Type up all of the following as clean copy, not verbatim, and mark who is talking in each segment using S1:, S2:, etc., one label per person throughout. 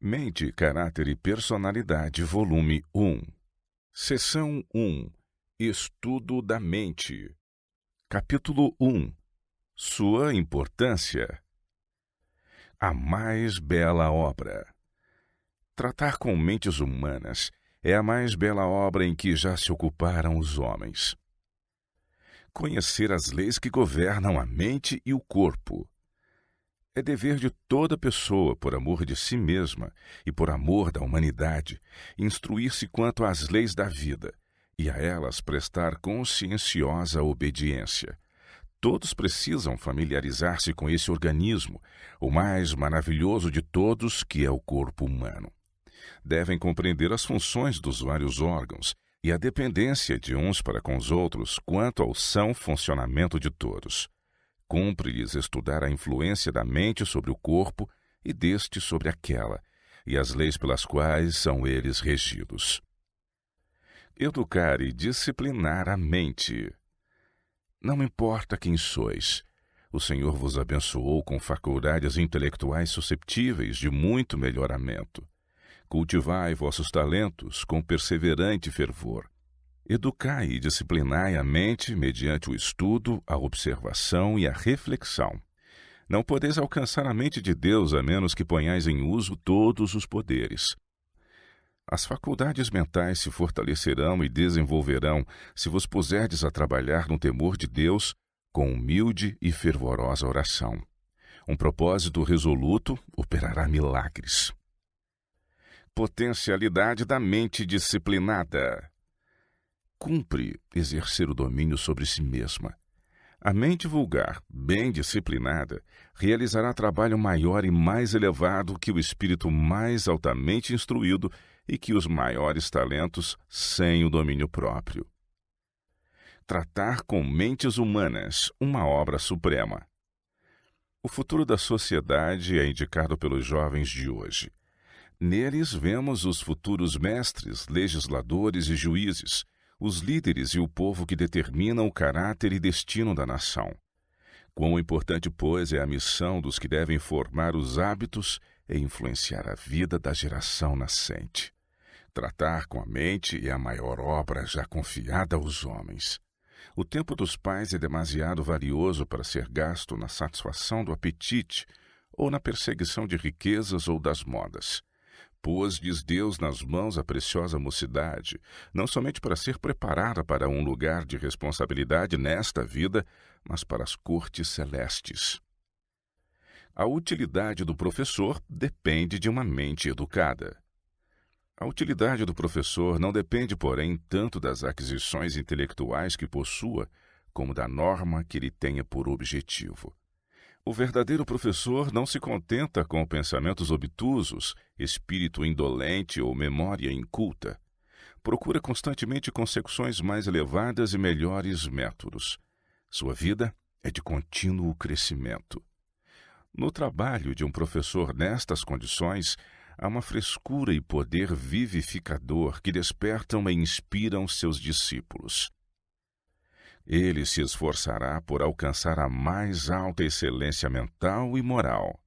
S1: Mente, Caráter e Personalidade, volume 1. Seção 1. Estudo da mente. Capítulo 1. Sua importância. A mais bela obra. Tratar com mentes humanas é a mais bela obra em que já se ocuparam os homens. Conhecer as leis que governam a mente e o corpo. É dever de toda pessoa, por amor de si mesma e por amor da humanidade, instruir-se quanto às leis da vida e a elas prestar conscienciosa obediência. Todos precisam familiarizar-se com esse organismo, o mais maravilhoso de todos, que é o corpo humano. Devem compreender as funções dos vários órgãos e a dependência de uns para com os outros quanto ao são funcionamento de todos. Cumpre-lhes estudar a influência da mente sobre o corpo e deste sobre aquela, e as leis pelas quais são eles regidos. Educar e disciplinar a mente. Não importa quem sois, o Senhor vos abençoou com faculdades intelectuais susceptíveis de muito melhoramento. Cultivai vossos talentos com perseverante fervor. Educai e disciplinai a mente mediante o estudo, a observação e a reflexão. Não podeis alcançar a mente de Deus a menos que ponhais em uso todos os poderes. As faculdades mentais se fortalecerão e desenvolverão se vos puserdes a trabalhar no temor de Deus com humilde e fervorosa oração. Um propósito resoluto operará milagres. Potencialidade da mente disciplinada. Cumpre exercer o domínio sobre si mesma. A mente vulgar, bem disciplinada, realizará trabalho maior e mais elevado que o espírito mais altamente instruído e que os maiores talentos sem o domínio próprio. Tratar com mentes humanas, uma obra suprema. O futuro da sociedade é indicado pelos jovens de hoje. Neles vemos os futuros mestres, legisladores e juízes, os líderes e o povo que determinam o caráter e destino da nação. Quão importante, pois, é a missão dos que devem formar os hábitos e influenciar a vida da geração nascente. Tratar com a mente é a maior obra já confiada aos homens. O tempo dos pais é demasiado valioso para ser gasto na satisfação do apetite ou na perseguição de riquezas ou das modas. Pôs-lhes Deus nas mãos a preciosa mocidade, não somente para ser preparada para um lugar de responsabilidade nesta vida, mas para as cortes celestes. A utilidade do professor depende de uma mente educada. A utilidade do professor não depende, porém, tanto das aquisições intelectuais que possua, como da norma que ele tenha por objetivo. O verdadeiro professor não se contenta com pensamentos obtusos, espírito indolente ou memória inculta. Procura constantemente consecuções mais elevadas e melhores métodos. Sua vida é de contínuo crescimento. No trabalho de um professor nestas condições, há uma frescura e poder vivificador que despertam e inspiram seus discípulos. Ele se esforçará por alcançar a mais alta excelência mental e moral.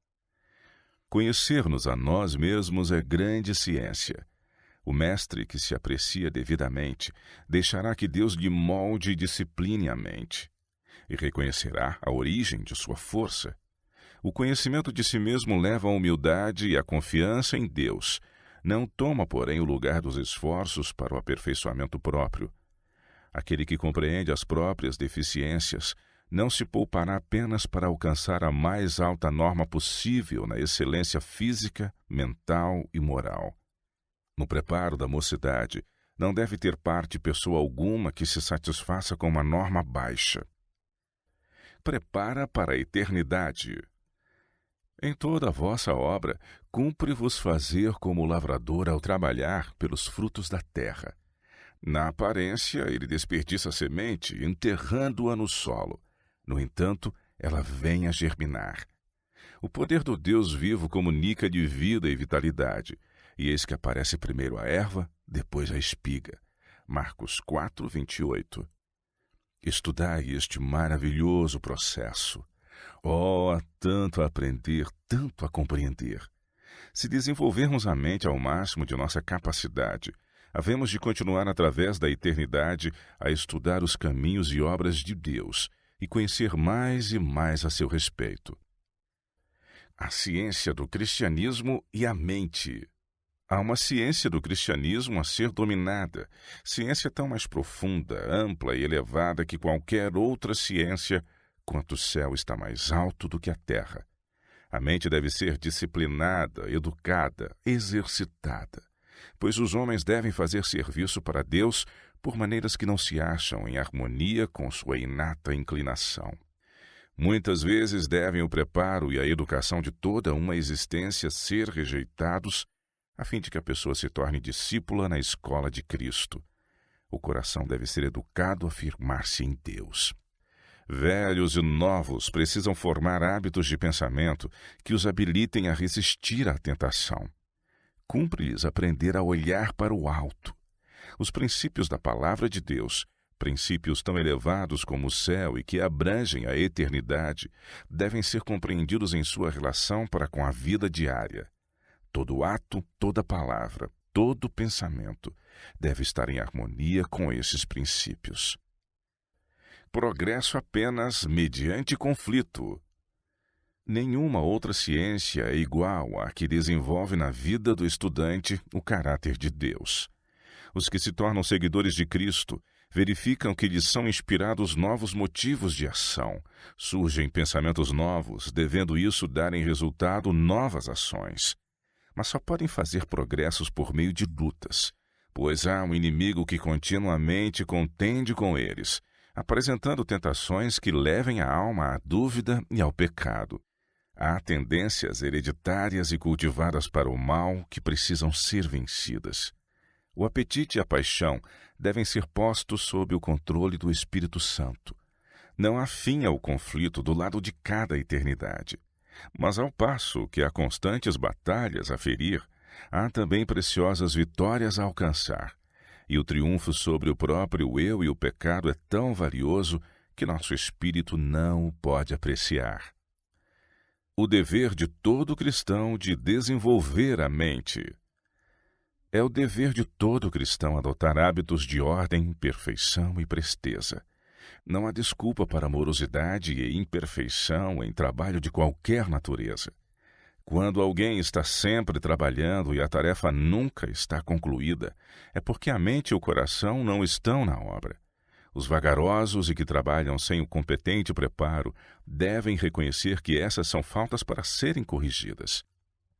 S1: Conhecer-nos a nós mesmos é grande ciência. O mestre que se aprecia devidamente deixará que Deus lhe molde e discipline a mente, e reconhecerá a origem de sua força. O conhecimento de si mesmo leva à humildade e à confiança em Deus. Não toma, porém, o lugar dos esforços para o aperfeiçoamento próprio. Aquele que compreende as próprias deficiências não se poupará apenas para alcançar a mais alta norma possível na excelência física, mental e moral. No preparo da mocidade, não deve ter parte pessoa alguma que se satisfaça com uma norma baixa. Prepara para a eternidade. Em toda a vossa obra, cumpre-vos fazer como o lavrador ao trabalhar pelos frutos da terra. Na aparência, ele desperdiça a semente, enterrando-a no solo. No entanto, ela vem a germinar. O poder do Deus vivo comunica de vida e vitalidade, e eis que aparece primeiro a erva, depois a espiga. Marcos 4, 28. Estudai este maravilhoso processo. Oh, há tanto a aprender, tanto a compreender. Se desenvolvermos a mente ao máximo de nossa capacidade, havemos de continuar através da eternidade a estudar os caminhos e obras de Deus e conhecer mais e mais a seu respeito. A ciência do cristianismo e a mente. Há uma ciência do cristianismo a ser dominada, ciência tão mais profunda, ampla e elevada que qualquer outra ciência, quanto o céu está mais alto do que a terra. A mente deve ser disciplinada, educada, exercitada, pois os homens devem fazer serviço para Deus por maneiras que não se acham em harmonia com sua inata inclinação. Muitas vezes devem o preparo e a educação de toda uma existência ser rejeitados, a fim de que a pessoa se torne discípula na escola de Cristo. O coração deve ser educado a firmar-se em Deus. Velhos e novos precisam formar hábitos de pensamento que os habilitem a resistir à tentação. Cumpre-lhes aprender a olhar para o alto. Os princípios da palavra de Deus, princípios tão elevados como o céu e que abrangem a eternidade, devem ser compreendidos em sua relação para com a vida diária. Todo ato, toda palavra, todo pensamento deve estar em harmonia com esses princípios. Progresso apenas mediante conflito. Nenhuma outra ciência é igual à que desenvolve na vida do estudante o caráter de Deus. Os que se tornam seguidores de Cristo verificam que lhes são inspirados novos motivos de ação, surgem pensamentos novos, devendo isso dar em resultado novas ações. Mas só podem fazer progressos por meio de lutas, pois há um inimigo que continuamente contende com eles, apresentando tentações que levem a alma à dúvida e ao pecado. Há tendências hereditárias e cultivadas para o mal que precisam ser vencidas. O apetite e a paixão devem ser postos sob o controle do Espírito Santo. Não há fim ao conflito do lado de cada eternidade. Mas ao passo que há constantes batalhas a ferir, há também preciosas vitórias a alcançar. E o triunfo sobre o próprio eu e o pecado é tão valioso que nosso espírito não o pode apreciar. O dever de todo cristão de desenvolver a mente. É o dever de todo cristão adotar hábitos de ordem, perfeição e presteza. Não há desculpa para morosidade e imperfeição em trabalho de qualquer natureza. Quando alguém está sempre trabalhando e a tarefa nunca está concluída, é porque a mente e o coração não estão na obra. Os vagarosos e que trabalham sem o competente preparo devem reconhecer que essas são faltas para serem corrigidas.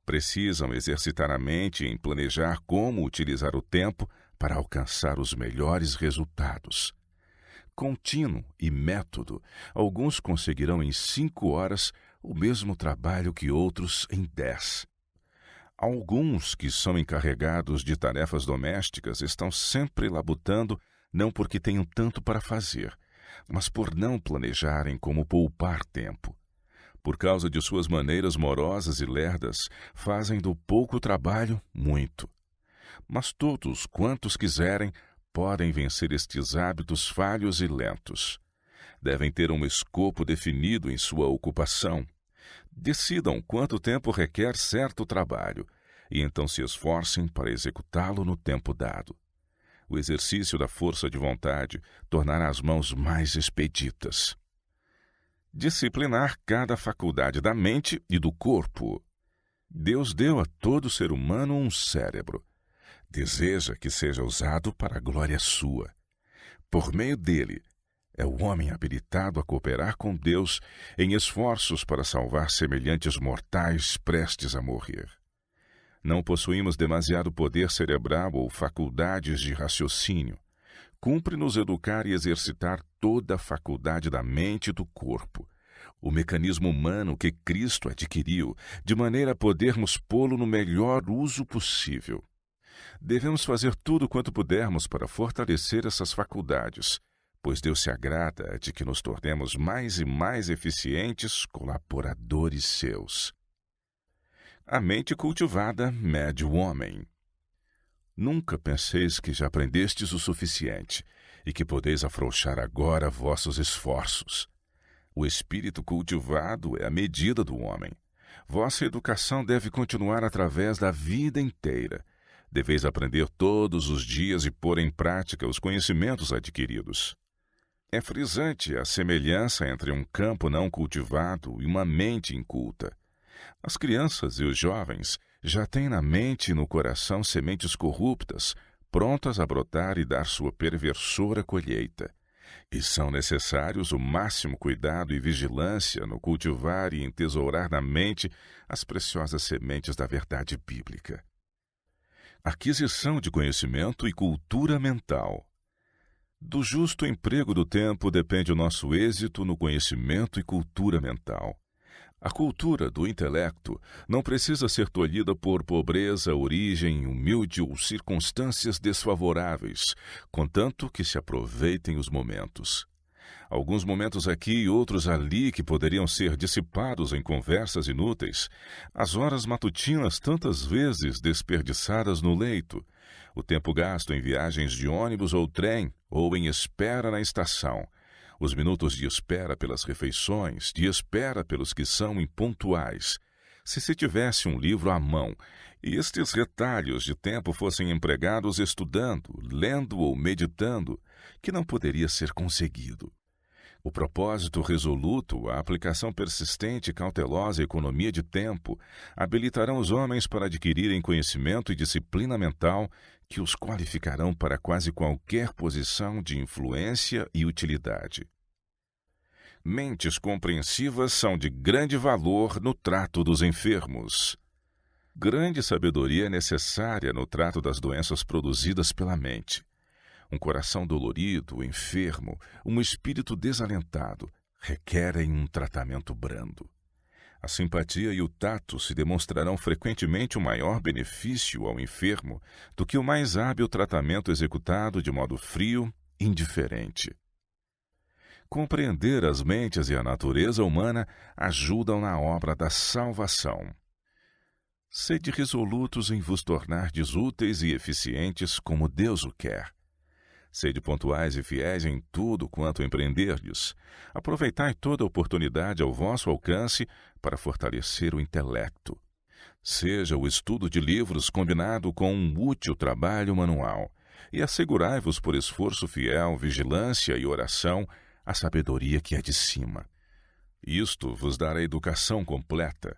S1: Precisam exercitar a mente em planejar como utilizar o tempo para alcançar os melhores resultados. Contínuo e método, alguns conseguirão em 5 horas o mesmo trabalho que outros em 10. Alguns que são encarregados de tarefas domésticas estão sempre labutando não porque tenham tanto para fazer, mas por não planejarem como poupar tempo. Por causa de suas maneiras morosas e lerdas, fazem do pouco trabalho muito. Mas todos quantos quiserem podem vencer estes hábitos falhos e lentos. Devem ter um escopo definido em sua ocupação. Decidam quanto tempo requer certo trabalho e então se esforcem para executá-lo no tempo dado. O exercício da força de vontade tornará as mãos mais expeditas. Disciplinar cada faculdade da mente e do corpo. Deus deu a todo ser humano um cérebro. Deseja que seja usado para a glória sua. Por meio dele, é o homem habilitado a cooperar com Deus em esforços para salvar semelhantes mortais prestes a morrer. Não possuímos demasiado poder cerebral ou faculdades de raciocínio. Cumpre-nos educar e exercitar toda a faculdade da mente e do corpo, o mecanismo humano que Cristo adquiriu, de maneira a podermos pô-lo no melhor uso possível. Devemos fazer tudo quanto pudermos para fortalecer essas faculdades, pois Deus se agrada de que nos tornemos mais e mais eficientes colaboradores seus. A mente cultivada mede o homem. Nunca penseis que já aprendestes o suficiente e que podeis afrouxar agora vossos esforços. O espírito cultivado é a medida do homem. Vossa educação deve continuar através da vida inteira. Deveis aprender todos os dias e pôr em prática os conhecimentos adquiridos. É frisante a semelhança entre um campo não cultivado e uma mente inculta. As crianças e os jovens já têm na mente e no coração sementes corruptas, prontas a brotar e dar sua perversora colheita. E são necessários o máximo cuidado e vigilância no cultivar e entesourar na mente as preciosas sementes da verdade bíblica. Aquisição de conhecimento e cultura mental. Do justo emprego do tempo depende o nosso êxito no conhecimento e cultura mental. A cultura do intelecto não precisa ser tolhida por pobreza, origem humilde ou circunstâncias desfavoráveis, contanto que se aproveitem os momentos. Alguns momentos aqui e outros ali que poderiam ser dissipados em conversas inúteis, as horas matutinas tantas vezes desperdiçadas no leito, o tempo gasto em viagens de ônibus ou trem, ou em espera na estação, os minutos de espera pelas refeições, de espera pelos que são impontuais. Se tivesse um livro à mão e estes retalhos de tempo fossem empregados estudando, lendo ou meditando, que não poderia ser conseguido. O propósito resoluto, a aplicação persistente e cautelosa à economia de tempo habilitarão os homens para adquirirem conhecimento e disciplina mental que os qualificarão para quase qualquer posição de influência e utilidade. Mentes compreensivas são de grande valor no trato dos enfermos. Grande sabedoria é necessária no trato das doenças produzidas pela mente. Um coração dolorido, enfermo, um espírito desalentado requerem um tratamento brando. A simpatia e o tato se demonstrarão frequentemente um maior benefício ao enfermo do que o mais hábil tratamento executado de modo frio e indiferente. Compreender as mentes e a natureza humana ajudam na obra da salvação. Sede resolutos em vos tornardes úteis e eficientes como Deus o quer. Sede pontuais e fiéis em tudo quanto empreenderdes. Aproveitai toda oportunidade ao vosso alcance para fortalecer o intelecto. Seja o estudo de livros combinado com um útil trabalho manual, e assegurai-vos por esforço fiel, vigilância e oração, a sabedoria que é de cima. Isto vos dará educação completa.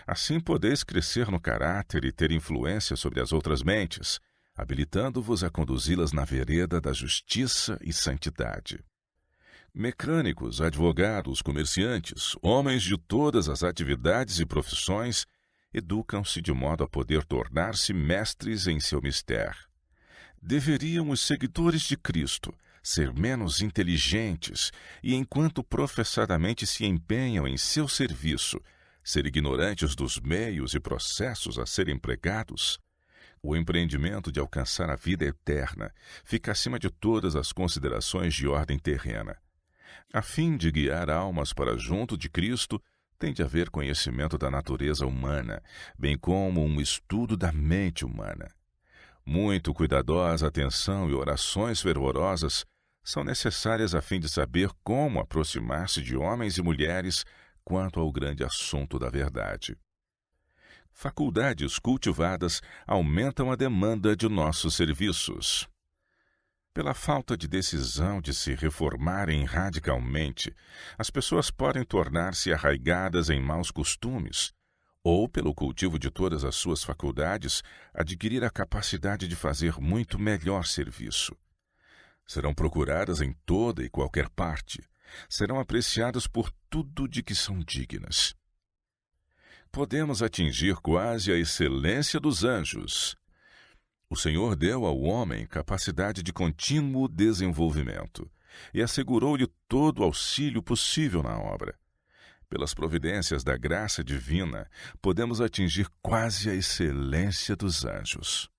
S1: Assim podeis crescer no caráter e ter influência sobre as outras mentes, habilitando-vos a conduzi-las na vereda da justiça e santidade. Mecânicos, advogados, comerciantes, homens de todas as atividades e profissões, educam-se de modo a poder tornar-se mestres em seu mistério. Deveriam os seguidores de Cristo ser menos inteligentes e, enquanto professadamente se empenham em seu serviço, ser ignorantes dos meios e processos a serem empregados? O empreendimento de alcançar a vida eterna fica acima de todas as considerações de ordem terrena. A fim de guiar almas para junto de Cristo, tem de haver conhecimento da natureza humana, bem como um estudo da mente humana. Muito cuidadosa atenção e orações fervorosas são necessárias a fim de saber como aproximar-se de homens e mulheres quanto ao grande assunto da verdade. Faculdades cultivadas aumentam a demanda de nossos serviços. Pela falta de decisão de se reformarem radicalmente, as pessoas podem tornar-se arraigadas em maus costumes, ou, pelo cultivo de todas as suas faculdades, adquirir a capacidade de fazer muito melhor serviço. Serão procuradas em toda e qualquer parte, serão apreciadas por tudo de que são dignas. Podemos atingir quase a excelência dos anjos. O Senhor deu ao homem capacidade de contínuo desenvolvimento e assegurou-lhe todo o auxílio possível na obra. Pelas providências da graça divina, podemos atingir quase a excelência dos anjos.